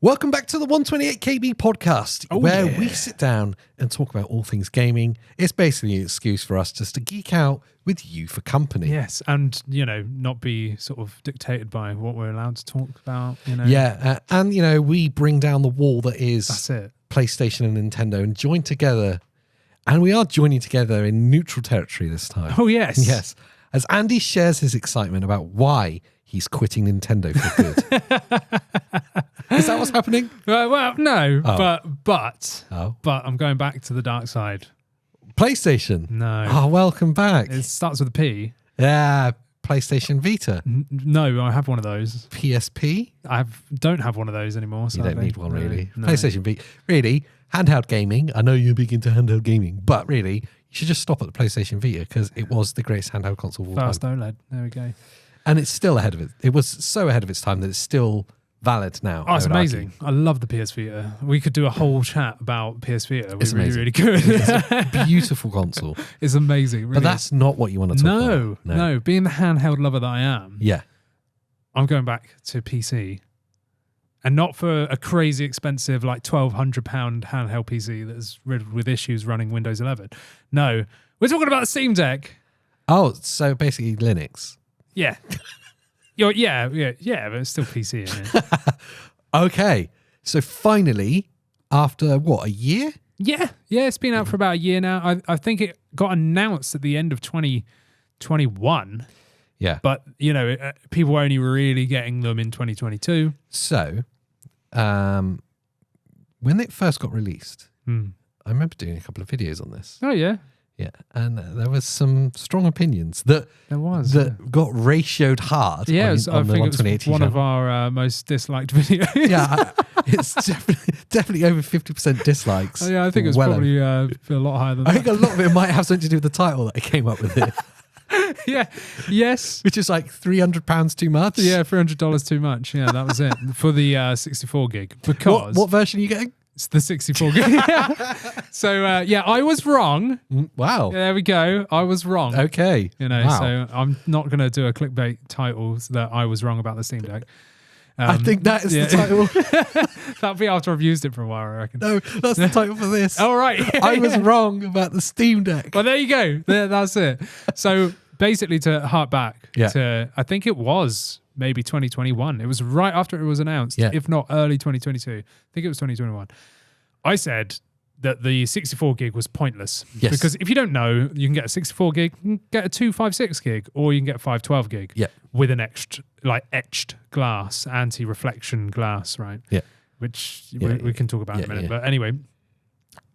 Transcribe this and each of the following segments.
Welcome back to the 128KB podcast, where we sit down and talk about all things gaming. It's basically an excuse for us just to geek out with you for company. Yes, and, not be sort of dictated by what we're allowed to talk about, Yeah, and, we bring down the wall that is That's it. PlayStation and Nintendo and join together. And we are joining together in neutral territory this time. Oh, yes. Yes. As Andy shares his excitement about why he's quitting Nintendo for good. Is that what's happening? Well, no, Oh. but Oh. I'm going back to the dark side. PlayStation? No. Oh, welcome back. It starts with a P. Yeah, PlayStation Vita. No, I have one of those. PSP? Don't have one of those anymore. You don't need one, really. No. PlayStation Vita. Really, handheld gaming. I know you're big into handheld gaming, but really, you should just stop at the PlayStation Vita because it was the greatest handheld console of all First time. OLED. There we go. And it's still ahead of it. It was so ahead of its time that it's still valid now. Oh, it's I would amazing. argue. I love the PS Vita. We could do a whole chat about PS Vita. It's We amazing. really could. It's a beautiful console. It's amazing. Really But that's not what you want to talk about. No. Being the handheld lover that I am, Yeah. I'm going back to PC. And not for a crazy expensive, like £1,200 handheld PC that's riddled with issues running Windows 11. No, we're talking about the Steam Deck. Oh, so basically Linux. Yeah. Yeah, but it's still PC, isn't it? Okay. So finally, after what, a year? Yeah, it's been out for about a year now. I think it got announced at the end of 2021, Yeah. but, people were only really getting them in 2022. So, when it first got released, I remember doing a couple of videos on this. Oh, yeah. Yeah, and there was some strong opinions that got ratioed hard. Yeah, on I the think it was 128 one channel. of our most disliked videos. Yeah, it's definitely over 50% dislikes. Oh, yeah, I think it's probably a lot higher than I that. think a lot of it might have something to do with the title that I came up with it, Yeah, yes. which is like £300 too much. Yeah, $300 too much. Yeah, that was it for the 64 gig. Because What version are you getting? it's the 64 gig. So, I was wrong. Wow. There we go. I was wrong. Okay. Wow. So I'm not going to do a clickbait title that I was wrong about the Steam Deck. I think that is the title. That'll be after I've used it for a while, I reckon. No, that's the title for this. All right. I was wrong about the Steam Deck. Well, there you go. That's it. So basically, to hark back to, I think it was maybe 2021. It was right after it was announced, if not early 2022. I think it was 2021. I said that the 64 gig was pointless. Yes. Because if you don't know, you can get a 64 gig, you can get a 256 gig, or you can get a 512 gig with an etched glass, anti-reflection glass, right? Yeah. Which we can talk about in a minute. But anyway,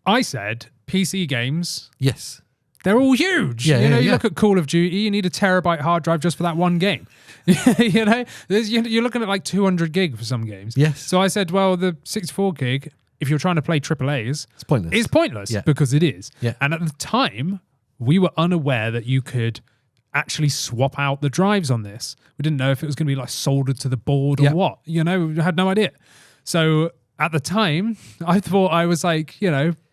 I said PC games... Yes. They're all huge. You look at Call of Duty, you need a terabyte hard drive just for that one game. You're looking at like 200 gig for some games. Yes. So I said, well, the 64 gig, if you're trying to play AAAs, It's pointless. is pointless because it is. Yeah. And at the time, we were unaware that you could actually swap out the drives on this. We didn't know if it was going to be like soldered to the board or what. We had no idea. So at the time, I thought I was like,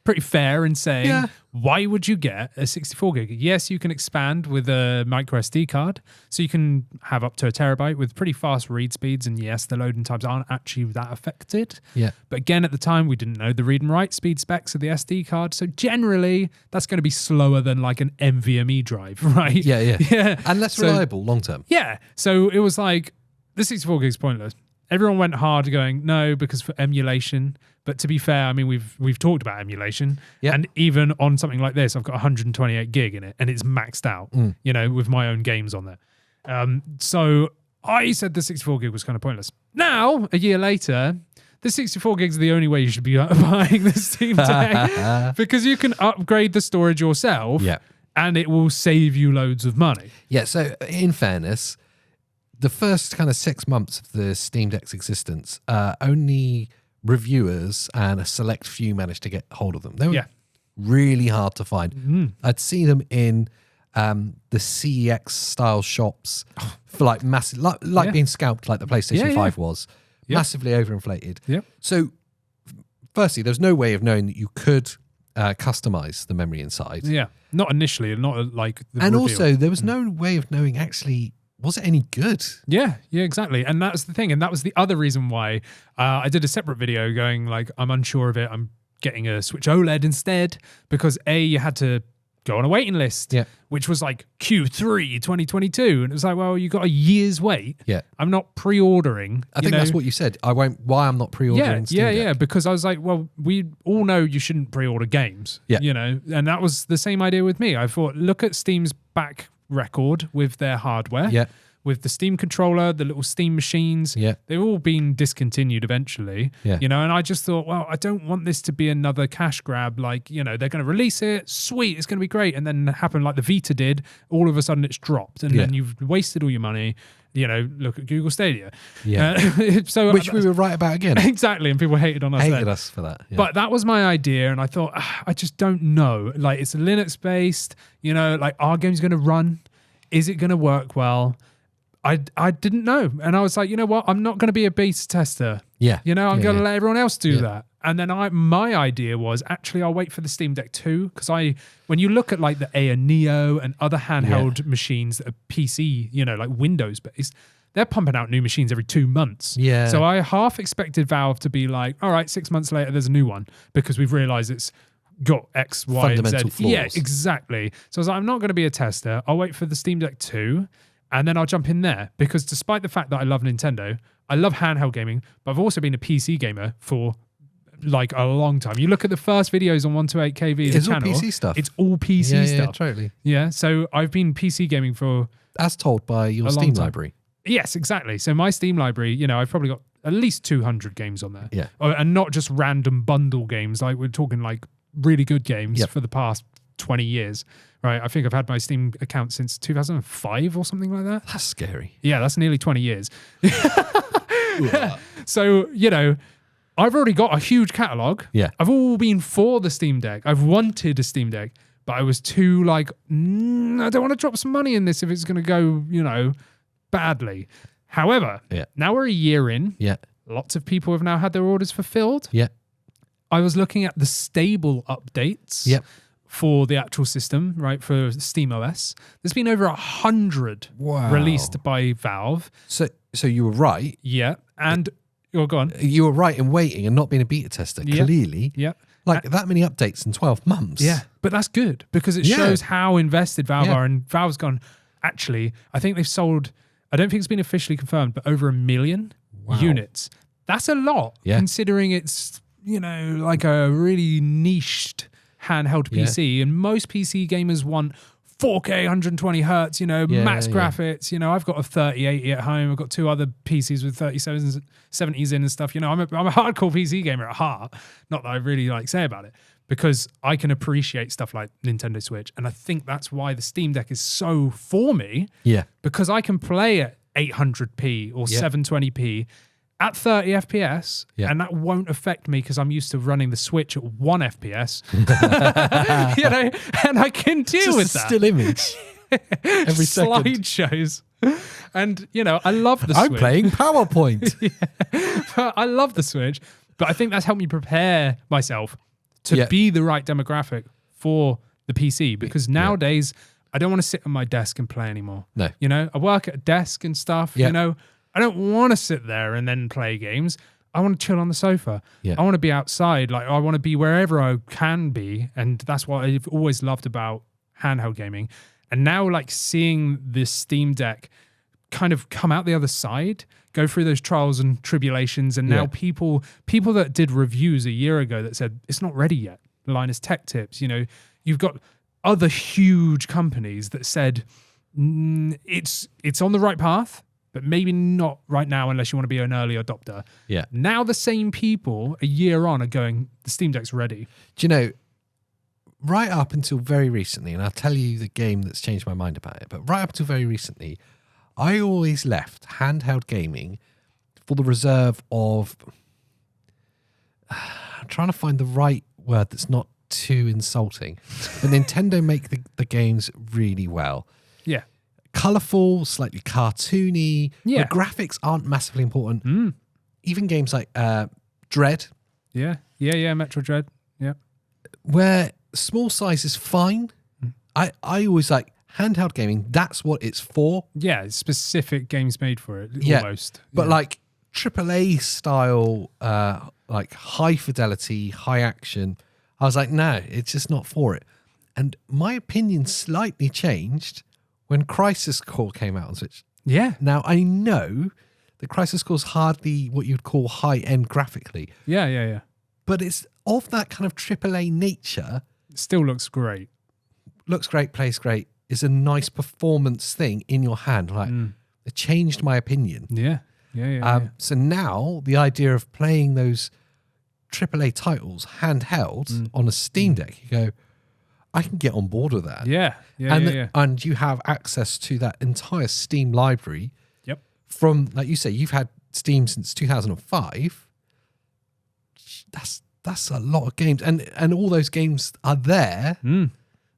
pretty fair in saying, why would you get a 64 gig? Yes, you can expand with a micro SD card, so you can have up to a terabyte with pretty fast read speeds, and yes, the loading times aren't actually that affected. Yeah. But again, at the time, we didn't know the read and write speed specs of the SD card, so generally, that's going to be slower than like an NVMe drive, right? Yeah. And less reliable long term. Yeah. So it was like, the 64 gig is pointless. Everyone went hard going, no, because for emulation. But to be fair, I mean, we've talked about emulation. Yeah. And even on something like this, I've got 128 gig in it and it's maxed out, with my own games on there. So I said the 64 gig was kind of pointless. Now, a year later, the 64 gigs are the only way you should be buying the Steam Deck because you can upgrade the storage yourself and it will save you loads of money. Yeah. So in fairness, the first kind of 6 months of the Steam Deck's existence, only reviewers and a select few managed to get hold of them. They were really hard to find. I'd see them in the CEX style shops for like massive, like being scalped like the PlayStation 5 was. Massively overinflated. Yep. So firstly, there's no way of knowing that you could customize the memory inside. Yeah. Not initially, not like the And reveal. also, there was no way of knowing actually was it any good? Yeah, exactly. And that's the thing. And that was the other reason why I did a separate video going like, I'm unsure of it. I'm getting a Switch OLED instead because you had to go on a waiting list, which was like Q3 2022. And it was like, well, you got a year's wait. Yeah. I'm not pre-ordering. I think that's what you said. Why I'm not pre-ordering Steam Deck. Yeah, because I was like, well, we all know you shouldn't pre-order games, and that was the same idea with me. I thought, look at Steam's back record with their hardware, with the Steam controller, the little Steam machines. They've all been discontinued eventually, and I just thought, well, I don't want this to be another cash grab. Like, they're going to release it, sweet, it's going to be great, and then happen like the Vita did. All of a sudden, it's dropped, and then you've wasted all your money. Look at Google Stadia. So which we were right about again. Exactly, and people hated on us. Hated us for that. But that was my idea, and I thought, I just don't know. Like, it's Linux based. Like, our game's going to run. Is it going to work well? I didn't know, and I was like, you know what? I'm not going to be a beta tester. I'm going to let everyone else do that. And then my idea was actually I'll wait for the Steam Deck 2 because when you look at like the Air Neo and other handheld machines that are PC, like Windows based, they're pumping out new machines every 2 months. So I half expected Valve to be like, all right, 6 months later there's a new one because we've realized it's got X, Y, fundamental and Z. flaws. Yeah, exactly. So I was like, I'm not going to be a tester. I'll wait for the Steam Deck 2 and then I'll jump in there because despite the fact that I love Nintendo, I love handheld gaming, but I've also been a PC gamer for like a long time. You look at the first videos on 128KV, it's the all channel. PC stuff. It's all PC stuff. Yeah, totally. Yeah, so I've been PC gaming for as told by your Steam library. Yes, exactly. So my Steam library, I've probably got at least 200 games on there. Yeah. And not just random bundle games. Like we're talking like really good games for the past 20 years. Right. I think I've had my Steam account since 2005 or something like that. That's scary. Yeah, that's nearly 20 years. So, I've already got a huge catalog. Yeah. I've all been for the Steam Deck. I've wanted a Steam Deck, but I was too like, I don't want to drop some money in this if it's going to go, badly. However, now we're a year in. Yeah. Lots of people have now had their orders fulfilled. Yeah. I was looking at the stable updates for the actual system, right, for SteamOS. There's been over 100 released by Valve. So you were right. Yeah. And you're gone. You were right in waiting and not being a beta tester, clearly. Yeah. Like that many updates in 12 months. Yeah. But that's good because it shows how invested Valve are. And Valve's gone, actually, I think they've sold, I don't think it's been officially confirmed, but over 1 million units. That's a lot considering it's, like a really niched handheld PC. And most PC gamers want 4K, 120 hertz, max graphics. I've got a 3080 at home. I've got 2 other PCs with 37s, 70s in and stuff. I'm a hardcore PC gamer at heart. Not that I really say about it because I can appreciate stuff like Nintendo Switch. And I think that's why the Steam Deck is so for me. Yeah. Because I can play at 800p or 720p at 30 FPS, and that won't affect me because I'm used to running the Switch at 1 FPS. And I can deal with that. Still image. Every second. Slideshows. And, I love the Switch. I'm playing PowerPoint. I love the Switch, but I think that's helped me prepare myself to be the right demographic for the PC because nowadays I don't want to sit on my desk and play anymore. No. I work at a desk and stuff, I don't want to sit there and then play games. I want to chill on the sofa. Yeah. I want to be outside. I want to be wherever I can be. And that's what I've always loved about handheld gaming. And now seeing this Steam Deck kind of come out the other side, go through those trials and tribulations. And now people that did reviews a year ago that said, it's not ready yet. Linus Tech Tips, you've got other huge companies that said, it's on the right path, but maybe not right now unless you want to be an early adopter. Yeah. Now the same people a year on are going, the Steam Deck's ready. Do you know, right up until very recently, and I'll tell you the game that's changed my mind about it, but right up until very recently, I always left handheld gaming for the reserve of... I'm trying to find the right word that's not too insulting. But Nintendo make the games really well. Yeah. Colourful, slightly cartoony. Yeah. The graphics aren't massively important. Even games like Dread. Yeah, Metro Dread. Yeah. Where small size is fine. I always handheld gaming, that's what it's for. Yeah, specific games made for it, almost. But like AAA style, like high fidelity, high action, I was like, no, it's just not for it. And my opinion slightly changed when Crisis Core came out on Switch. Yeah. Now, I know the Crisis Core is hardly what you'd call high-end graphically. Yeah. But it's of that kind of AAA nature. It still looks great. Looks great, plays great. Is a nice performance thing in your hand. Like, it changed my opinion. Yeah. So now the idea of playing those AAA titles handheld on a Steam Deck, you go, I can get on board with that. Yeah. And you have access to that entire Steam library. Yep. From, like you say, you've had Steam since 2005. That's a lot of games. And all those games are there.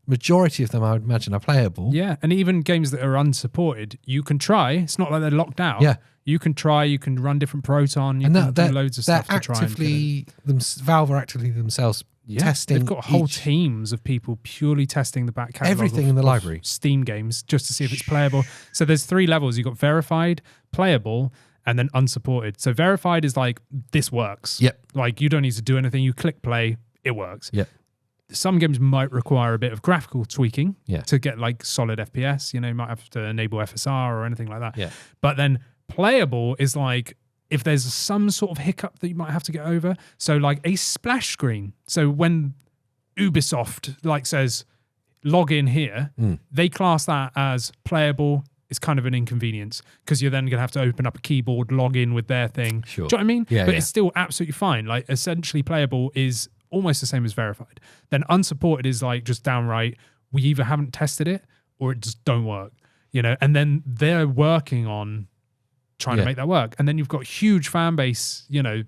Majority of them, I would imagine, are playable. Yeah, and even games that are unsupported, you can try. It's not like they're locked out. Yeah. You can try, you can run different Proton, you can do loads of stuff to try and get it. Valve are actively themselves testing. They've got whole teams of people purely testing the back catalogue. Everything in the library. Steam games, just to see if it's playable. So there's 3 levels. You've got verified, playable, and then unsupported. So verified is like, this works. Yep. Like, you don't need to do anything. You click play, it works. Yep. Some games might require a bit of graphical tweaking Yeah. to get like solid FPS. You know, you might have to enable FSR or anything like that. Yeah. But then playable is like, if there's some sort of hiccup that you might have to get over. So like a splash screen. So when Ubisoft like says, log in here, they class that as playable. It's kind of an inconvenience because you're then going to have to open up a keyboard, log in with their thing. Sure. Do you know what I mean? Yeah, but it's still absolutely fine. Like, essentially playable is almost the same as verified. Then unsupported is like just downright, we either haven't tested it or it just don't work, you know, and then they're working on trying to make that work. And then you've got huge fan base, you know,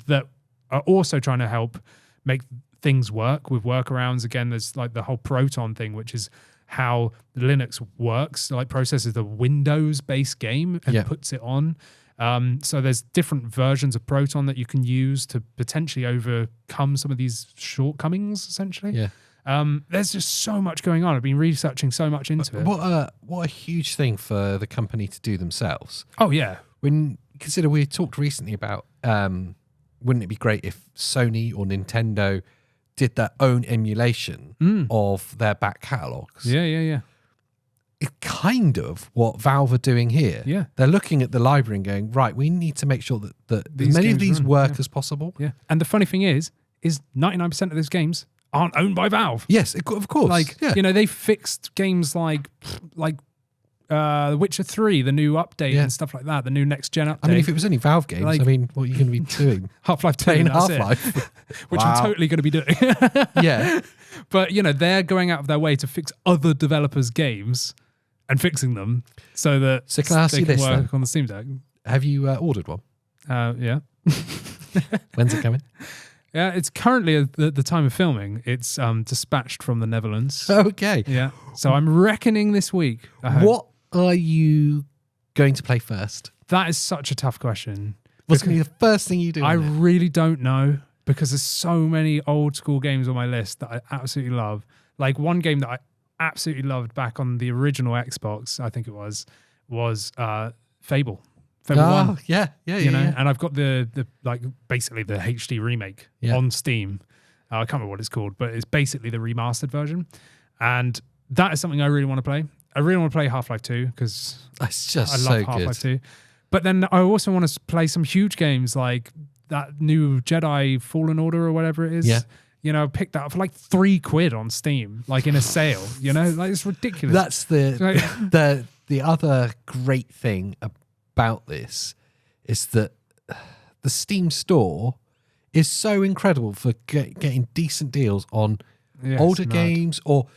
that are also trying to help make things work with workarounds. Again, there's like the whole Proton thing, which is how Linux works, like processes the Windows-based game and puts it on. So there's different versions of Proton that you can use to potentially overcome some of these shortcomings, essentially. Yeah. There's just so much going on. I've been researching so much into it. What a huge thing for the company to do themselves. Oh, yeah. When consider we talked recently about wouldn't it be great if Sony or Nintendo did their own emulation of their back catalogs? Yeah. It's kind of what Valve are doing here. Yeah. They're looking at the library and going, right, we need to make sure that as many of these work as possible. Yeah. And the funny thing is 99% of those games aren't owned by Valve. Yes, of course. Like, you know, they fixed games like The Witcher 3, the new update and stuff like that, the new next gen update. I mean, if it was only Valve games, like, I mean, what are you going to be doing? Half-Life 2, playing that's Half-Life. Which I'm totally going to be doing. Yeah. But, you know, they're going out of their way to fix other developers' games and fixing them so that can I ask they you can this, work then? on the Steam Deck. Have you ordered one? Yeah. When's it coming? Yeah, it's currently at the time of filming. It's dispatched from the Netherlands. Okay. Yeah. So I'm reckoning this week. What are you going to play first? That is such a tough question. What's going to be the first thing you do? I really don't know because there's so many old school games on my list that I absolutely love. Like one game that I absolutely loved back on the original Xbox, I think it was Fable. Fable 1. Yeah. You know, and I've got the like basically the HD remake on Steam. I can't remember what it's called, but it's basically the remastered version. And that is something I really want to play. I really want to play Half-Life 2 because it's just I love Half-Life 2. But then I also want to play some huge games like that new Jedi Fallen Order or whatever it is. Yeah. You know, picked that up for like £3 on Steam, like in a sale. You know, like it's ridiculous. That's the other great thing about this is that the Steam store is so incredible for getting decent deals on older games or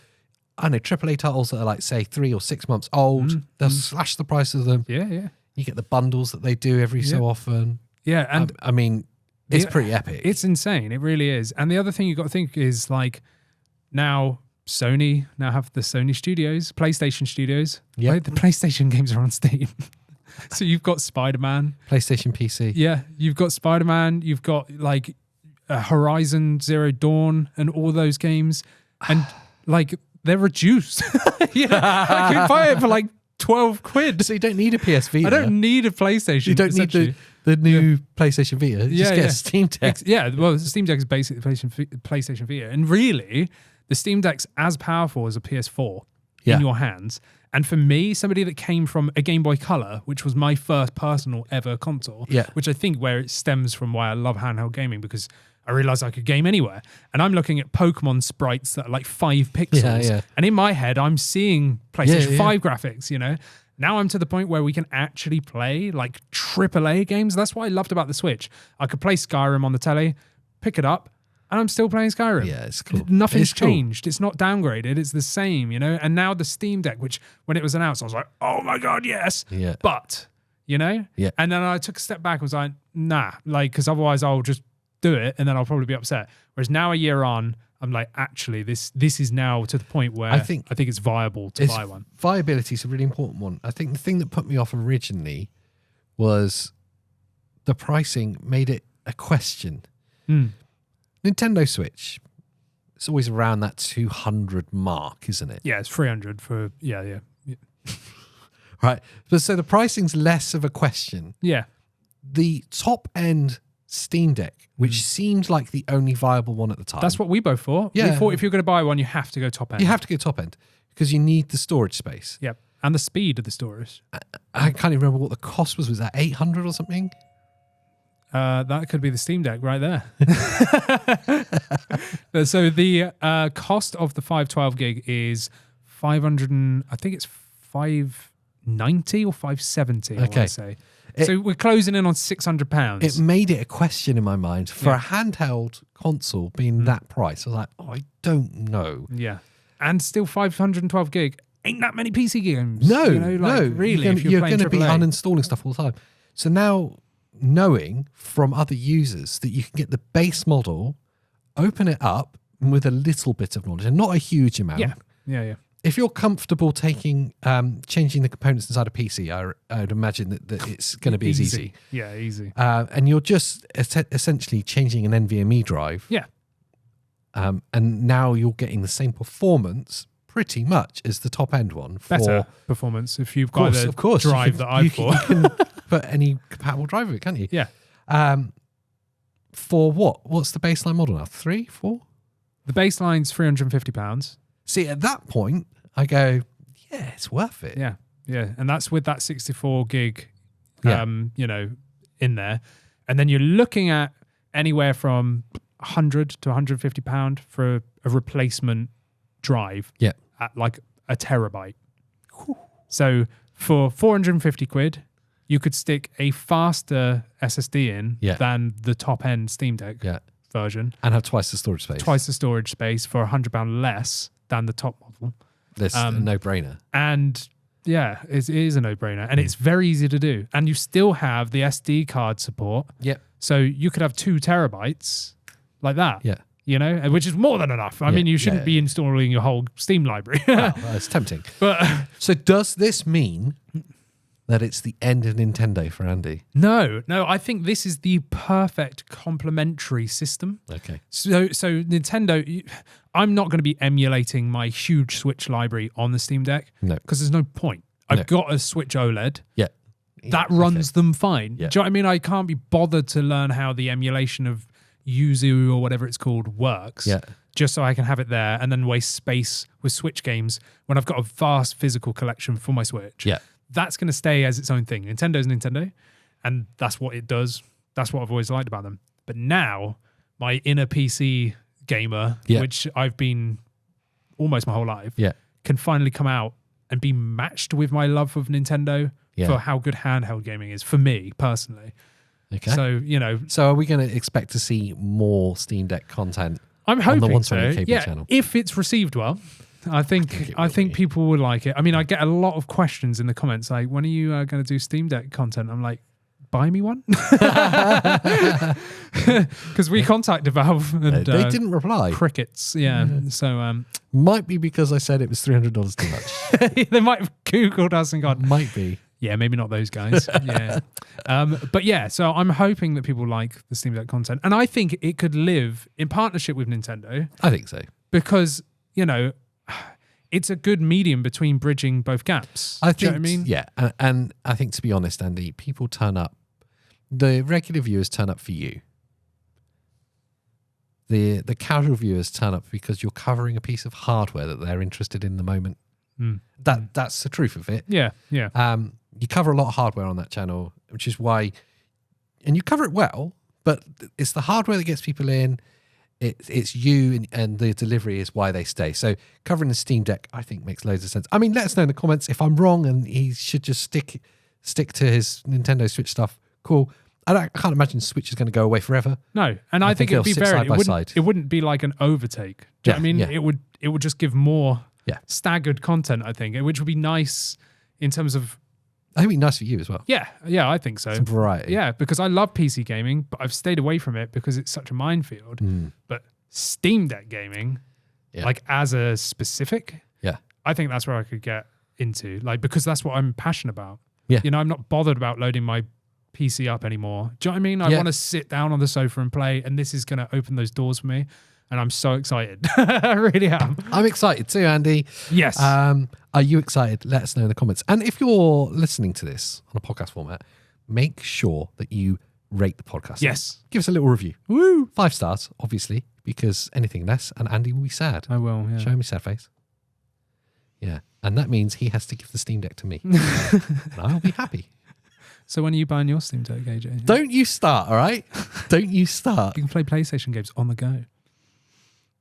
I don't know AAA titles that are like say 3 or 6 months old. They'll slash the price of them. Yeah. You get the bundles that they do every so often. Yeah, and I mean, it's pretty epic. It's insane. It really is. And the other thing you've got to think is like now Sony now have the Sony studios, PlayStation studios. Yeah. Right? The PlayStation games are on Steam. So you've got Spider-Man. PlayStation PC. Yeah, you've got Spider-Man. You've got like Horizon Zero Dawn and all those games. And like they're reduced. I can buy it for like 12 quid. So you don't need a PS Vita. I don't need a PlayStation. You don't need the new PlayStation Vita. You just get a Steam Deck. Well, the Steam Deck is basically PlayStation Vita. And really, the Steam Deck's as powerful as a PS4 in your hands. And for me, somebody that came from a Game Boy Color, which was my first personal ever console, which I think where it stems from why I love handheld gaming, because I realized I could game anywhere. And I'm looking at Pokemon sprites that are like 5 pixels. And in my head, I'm seeing PlayStation 5 graphics, you know? Now I'm to the point where we can actually play like AAA games. That's what I loved about the Switch. I could play Skyrim on the telly, pick it up, and I'm still playing Skyrim. Yeah, it's cool. Nothing's changed. It's not downgraded. It's the same, you know? And now the Steam Deck, which when it was announced, I was like, oh my God, yes. Yeah. But, you know? Yeah. And then I took a step back and was like, nah, like, because otherwise I'll just do it and then I'll probably be upset. Whereas now a year on, I'm like, actually, this is now to the point where I think it's viable to buy one. Viability is a really important one. I think the thing that put me off originally was the pricing made it a question. Nintendo Switch, it's always around that 200 mark, isn't it? Yeah, it's 300 for, yeah. Right. But so the pricing's less of a question. Yeah. The top end Steam Deck, which seemed like the only viable one at the time. That's what we both thought. Yeah. We thought if you're going to buy one, you have to go top end. You have to go top end because you need the storage space. Yep. And the speed of the storage. I can't even remember what the cost was. Was that 800 or something? That could be the Steam Deck right there. So the cost of the 512 gig is 500 and I think it's 590 or 570, I want to say. So we're closing in on £600. It made it a question in my mind for a handheld console being that price. I was like, I don't know. Yeah. And still 512 gig. Ain't that many PC games. No, you know, like, no. Really, you're going to be AAA. uninstalling stuff all the time. So now knowing from other users that you can get the base model, open it up with a little bit of knowledge and not a huge amount. Yeah. If you're comfortable taking, changing the components inside a PC, I would imagine that it's going to be easy. Yeah, easy. And you're just essentially changing an NVMe drive. Yeah. And now you're getting the same performance pretty much as the top end one. Better performance if you've got the drive that I've got. You can put any compatible drive with it, can't you? Yeah. For what? What's the baseline model now? 3, 4? The baseline's £350. See, at that point, I go, yeah, it's worth it. Yeah. And that's with that 64 gig, you know, in there. And then you're looking at anywhere from £100 to £150 for a replacement drive at like a terabyte. So for 450 quid, you could stick a faster SSD in than the top end Steam Deck version. And have twice the storage space. Twice the storage space for £100 less than the top model. That's a no-brainer. And yeah, it is a no-brainer. And it's very easy to do. And you still have the SD card support. Yep. So you could have 2 terabytes like that. Yeah. You know, which is more than enough. I mean, you shouldn't be installing your whole Steam library. Well, it's tempting. But so does this mean that it's the end of Nintendo for Andy? No, I think this is the perfect complementary system. Okay. So Nintendo, I'm not going to be emulating my huge Switch library on the Steam Deck. No. Because there's no point. I've got a Switch OLED. Yeah. That runs them fine. Yeah. Do you know what I mean? I can't be bothered to learn how the emulation of Yuzu or whatever it's called works. Yeah. Just so I can have it there and then waste space with Switch games when I've got a vast physical collection for my Switch. Yeah. That's going to stay as its own thing. Nintendo's Nintendo, and that's what it does. That's what I've always liked about them. But now, my inner PC gamer, which I've been almost my whole life, can finally come out and be matched with my love of Nintendo for how good handheld gaming is for me personally. Okay. So, you know. So are we going to expect to see more Steam Deck content I'm hoping on the 120 so. KB channel? If it's received well. I think people would like it. I mean, I get a lot of questions in the comments like, when are you going to do Steam Deck content? I'm like, buy me one? Because we contacted Valve and they didn't reply. Crickets, So might be because I said it was $300 too much. they might have Googled us and gone, might be. Yeah, maybe not those guys. Yeah. But yeah, so I'm hoping that people like the Steam Deck content. And I think it could live in partnership with Nintendo. I think so. Because, you know, it's a good medium between bridging both gaps. I think, Do you know what I mean? yeah. And I think, to be honest, Andy, people turn up, the regular viewers turn up for you. The casual viewers turn up because you're covering a piece of hardware that they're interested in the moment. That's the truth of it. Yeah, yeah. You cover a lot of hardware on that channel, which is why, and you cover it well, but it's the hardware that gets people in. It's you and the delivery is why they stay. So covering the Steam Deck, I think, makes loads of sense. I mean, let us know in the comments if I'm wrong and he should just stick to his Nintendo Switch stuff. Cool. I can't imagine Switch is going to go away forever. No, and I think it would be side by side. It wouldn't be like an overtake. Do you know what I mean? Yeah. It would just give more Yeah. staggered content, I think, which would be nice in terms of. I think it'd be nice for you as well. Yeah, I think so. Some variety. Yeah, because I love PC gaming, but I've stayed away from it because it's such a minefield. But Steam Deck gaming, like as a specific, I think that's where I could get into, like, because that's what I'm passionate about. Yeah. You know, I'm not bothered about loading my PC up anymore. Do you know what I mean? I want to sit down on the sofa and play, and this is going to open those doors for me. And I'm so excited. I really am. I'm excited too, Andy. Yes. Are you excited? Let us know in the comments. And if you're listening to this on a podcast format, make sure that you rate the podcast. Yes. Give us a little review. Woo! 5 stars, obviously, because anything less, and Andy will be sad. I will, yeah. Show me sad face. Yeah. And that means he has to give the Steam Deck to me. And I'll be happy. So when are you buying your Steam Deck, AJ? Don't you start, all right? Don't you start. You can play PlayStation games on the go.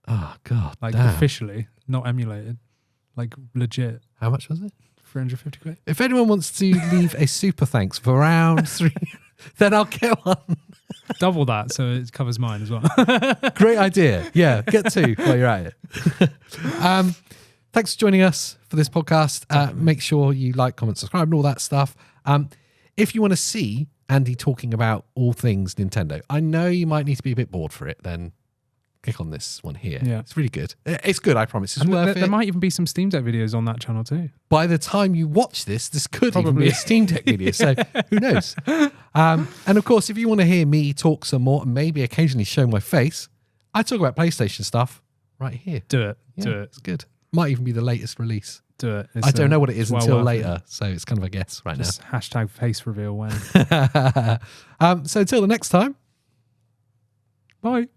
Oh, God. Like damn. officially, not emulated. Like legit. How much was it? 350 quid. If anyone wants to leave a super thanks for round 3, then I'll get one. Double that so it covers mine as well. Great idea. Yeah, get 2 while you're at it. Thanks for joining us for this podcast. Make sure you like, comment, subscribe, and all that stuff. If you want to see Andy talking about all things Nintendo, I know you might need to be a bit bored for it, then click on this one here. Yeah. It's really good. It's good, I promise. It's worth it. There might even be some Steam Deck videos on that channel too. By the time you watch this could even be a Steam Deck video, so who knows? And of course, if you want to hear me talk some more and maybe occasionally show my face, I talk about PlayStation stuff right here. Do it. Yeah, Do it. It's good. Might even be the latest release. Do it. I don't know what it is well until later, so it's kind of a guess right Just hashtag face reveal when. now. So until the next time, Bye.